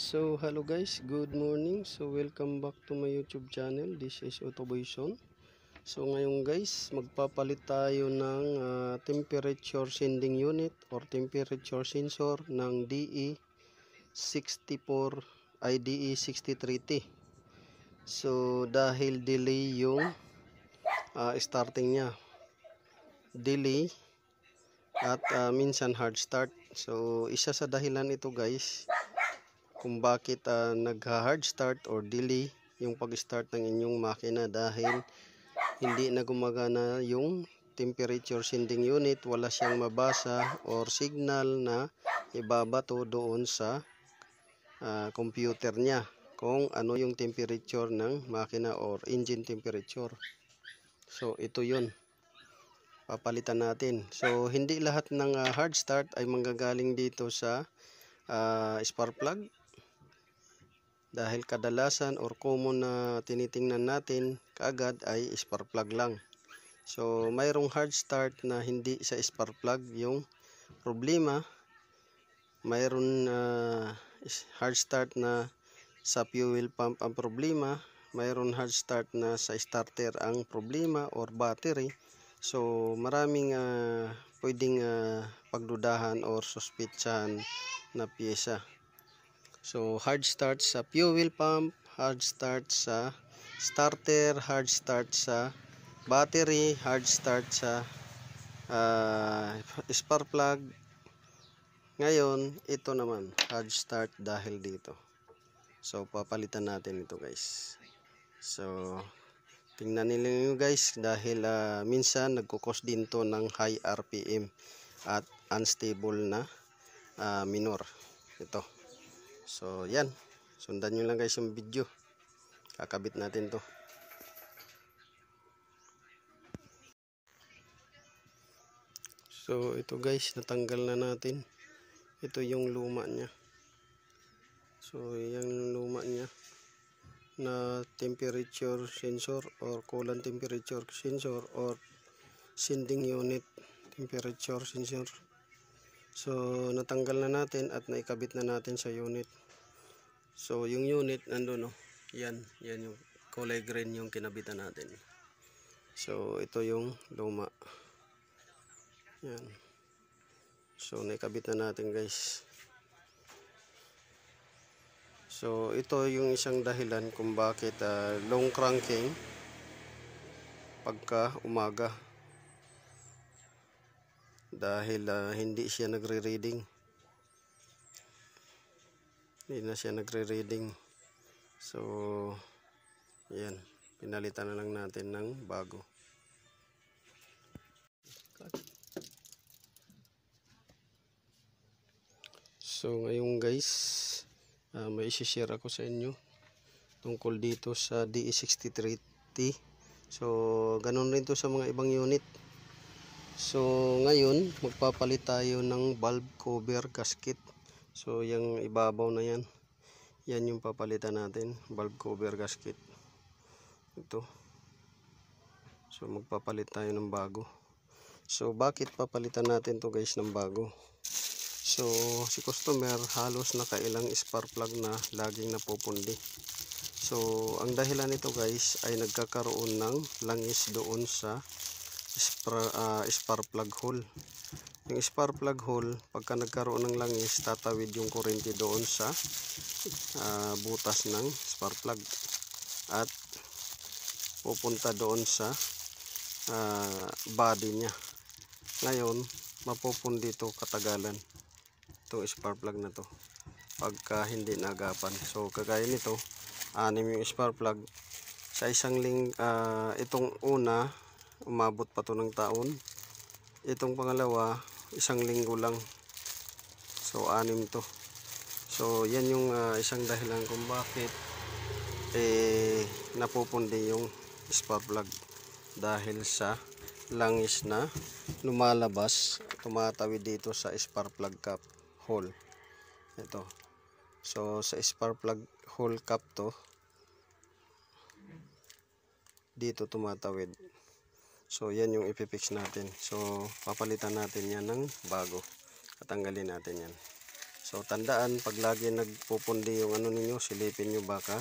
So hello guys, good morning. So welcome back to my YouTube channel. This is Autoboyson. So ngayon guys, magpapalit tayo ng temperature sending unit or temperature sensor ng DE64 DE63T. So dahil delay yung starting niya, delay at minsan hard start. So isa sa dahilan ito guys kung bakit nagha-hard start or delay yung pag-start ng inyong makina dahil hindi na gumagana yung temperature sending unit, wala siyang mabasa or signal na ibabato doon sa computer niya kung ano yung temperature ng makina or engine temperature. So ito yun, papalitan natin. So hindi lahat ng hard start ay manggagaling dito sa spark plug. Dahil kadalasan or common na tinitingnan natin kaagad ay spark plug lang. So mayroong hard start na hindi sa spark plug yung problema. Mayroon hard start na sa fuel pump ang problema. Mayroon hard start na sa starter ang problema or battery. So maraming pwedeng pagdudahan or suspitsahan na piyesa. So hard start sa fuel pump, hard start sa starter, hard start sa battery, hard start sa spark plug. Ngayon, ito naman, hard start dahil dito. So papalitan natin ito guys. So tingnan niyo guys dahil minsan nagkukos din to ng high RPM at unstable na minor. Ito. So yan, sundan nyo lang guys yung video. Kakabit natin to. So ito guys, natanggal na natin. Ito yung luma nya. So yan yung luma nya na temperature sensor or coolant temperature sensor or sending unit temperature sensor. So natanggal na natin at naikabit na natin sa unit. So yung unit nandoon, no? Yan yung kulay green yung kinabitan natin. So ito yung luma. Yan. So naikabit na natin guys. So ito yung isang dahilan kung bakit long cranking pagka umaga. Dahil hindi siya nagre-reading. Hindi na siya nagre-reading. So yan, pinalitan na lang natin ng bago. So ngayon guys, may isi-share ako sa inyo tungkol dito sa DE63T. So ganun rin to sa mga ibang unit. So ngayon magpapalit tayo ng valve cover gasket. So yung ibabaw na yan, yan yung papalitan natin, valve cover gasket. Ito. So magpapalit tayo ng bago. So bakit papalitan natin to guys ng bago? So si customer halos nakailang spark plug na laging napupundi. So ang dahilan nito guys ay nagkakaroon ng langis doon sa spark plug hole. Yung spark plug hole, pagka nagkaroon ng langis, tatawid yung kuryente doon sa butas ng spark plug at pupunta doon sa body niya. Ngayon mapupundi ito katagalan, itong spark plug na to pagka hindi nagapan. So kagaya nito, 6 yung spark plug sa isang itong una umabot pa to ng taon, itong pangalawa 1 linggo lang. So 6 to. So yan yung isang dahilan kung bakit napupundi yung spark plug dahil sa langis na lumalabas, tumatawid dito sa spark plug cap hole. Ito. So sa spark plug hole cap to, dito tumatawid. So yan yung ipipix natin. So papalitan natin yan ng bago. Tatanggalin natin yan. So tandaan, pag lagi nagpupundi yung ano ninyo, silipin nyo baka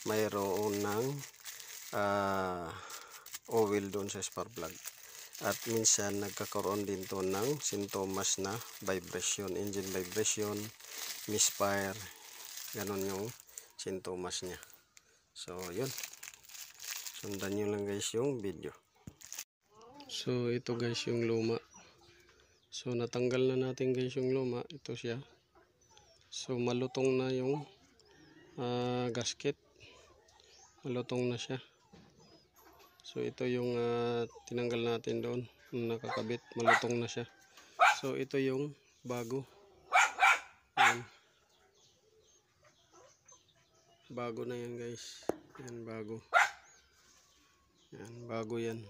mayroon ng oil doon sa spark plug. At minsan nagkakaroon din to ng sintomas na vibration, engine vibration, misfire, ganon yung sintomas niya. So yun, sundan nyo lang guys yung video. So ito guys yung luma. So natanggal na natin guys yung luma, ito siya. So malutong na yung gasket, malutong na siya. So ito yung tinanggal natin doon, nakakabit, malutong na siya. So ito yung bago. Ayan. Bago na yan guys. Yan bago. Yan bago yan.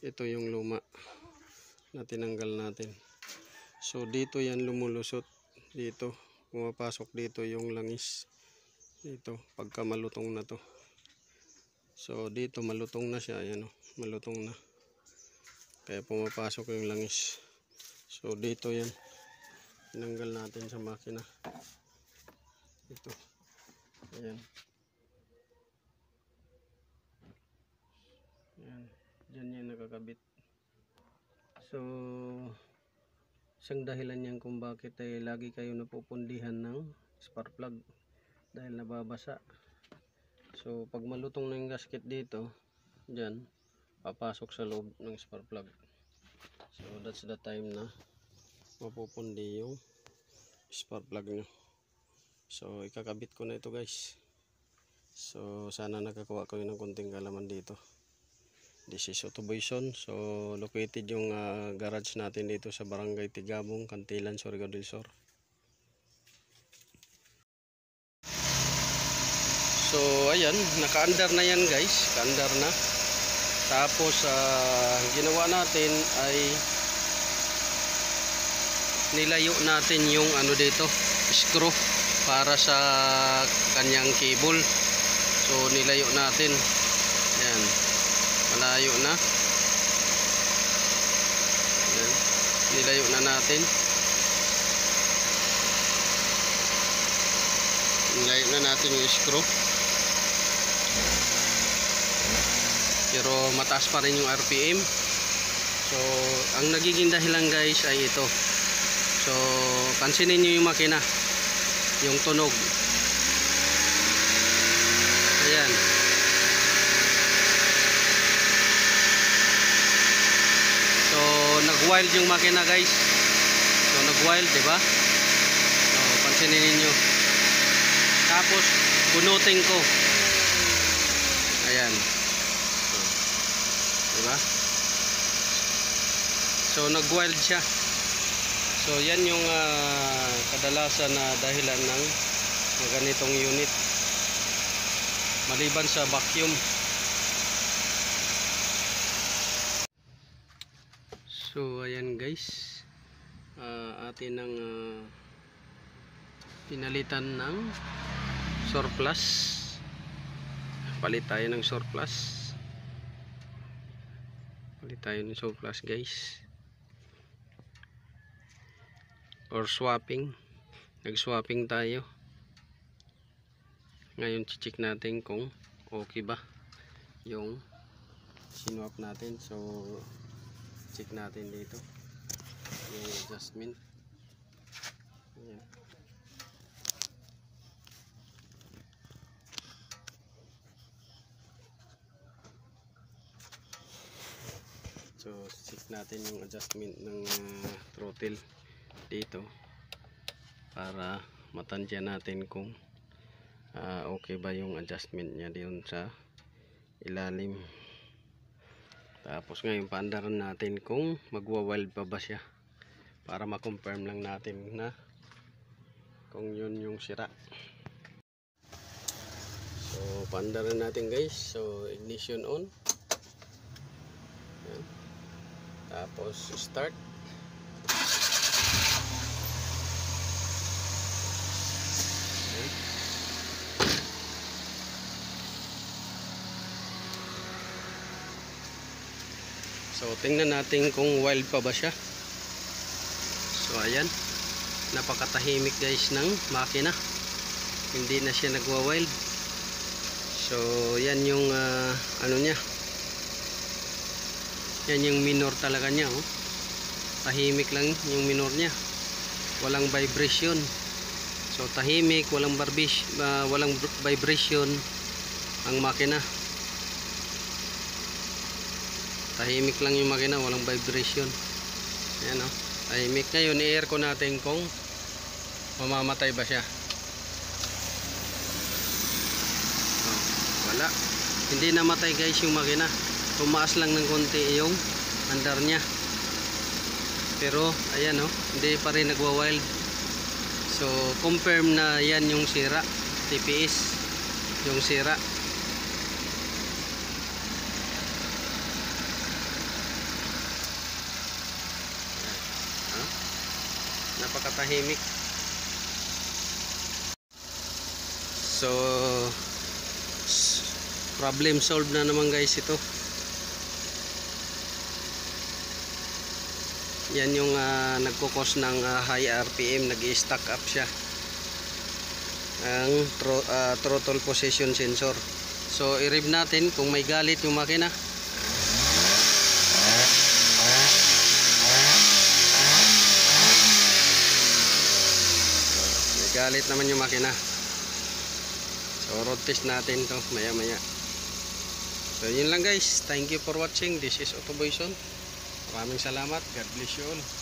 Ito yung luma na tinanggal natin. So dito yan lumulusot. Dito pumapasok dito yung langis. Dito pagka malutong na to. So dito malutong na siya, ayan o, malutong na. Kaya pumapasok yung langis. So dito yan, tinanggal natin sa makina. Ito, ayan. Ayan, dyan yan nakakabit. So isang dahilan yan kung bakit ay lagi kayo napupundihan ng spark plug, dahil nababasa. So pag malutong na yung gasket dito, dyan papasok sa loob ng spark plug. So that's the time na mapupundi yung spark plug nyo. So ikakabit ko na ito guys. So sana nakakuha kayo ng konting kalaman dito. This is Autoboyson. So located yung garage natin dito sa Barangay Tigabong, Cantilan, Surigao del Sur. So ayan, naka-under na yan guys, naka-under na. Tapos ginawa natin ay nilayo natin yung ano dito, screw para sa kanyang cable. So nilayo natin. Ayan, malayo na. Ayan, nilayo na natin. Nilayo na natin yung screw. Pero mataas pa rin yung RPM. So ang nagiging dahilan guys ay ito. So pansinin nyo yung makina, yung tunog. Ayan. So nag-wild yung makina guys. So nag-wild, diba? So pansinin niyo. Tapos bunutin ko. Ayan. Diba? So nag-wild siya. So yan yung kadalasan na dahilan ng ganitong unit, maliban sa vacuum. So ayan guys, atin ang pinalitan ng surplus. Palit tayo ng surplus. Tayo ng surplus guys, or swapping. Nag-swapping tayo. Ngayon check natin kung okay ba yung sinwap natin. So check natin dito yung adjustment. Ayan. So check natin yung adjustment ng throttle dito para matansya natin kung okay ba yung adjustment niya diyon sa ilalim. Tapos ngayon paandaran natin kung magwa-wild pa ba siya, para ma-confirm lang natin na kung yun yung sira. So paandaran natin guys. So ignition on. Ayan. Tapos start. So tingnan natin kung wild pa ba siya. So ayan, napakatahimik guys ng makina, hindi na siya nagwa-wild. So yan yung ano niya, yan yung minor talaga niya, oh. Tahimik lang yung minor niya, walang vibration. So tahimik, walang vibration ang makina. Tahimik lang yung makina, walang vibration. Ayan, oh. Tahimik. Ngayon i-air ko natin kung mamamatay ba siya. Oh, wala, hindi namatay guys yung makina. Tumaas lang ng konti yung andar niya, pero ayan, oh, hindi pa rin nagwa-wild. So confirm na yan yung sira, TPS yung sira. Napakatahimik. So problem solved na naman guys ito. Yan yung nagkukos ng high RPM, nag-stack up siya ang throttle position sensor. So i-rev natin kung may galit yung makina. May galit naman yung makina. So road test natin to maya maya. So yun lang guys, thank you for watching. This is Autoboyson. Maraming salamat. God bless you all.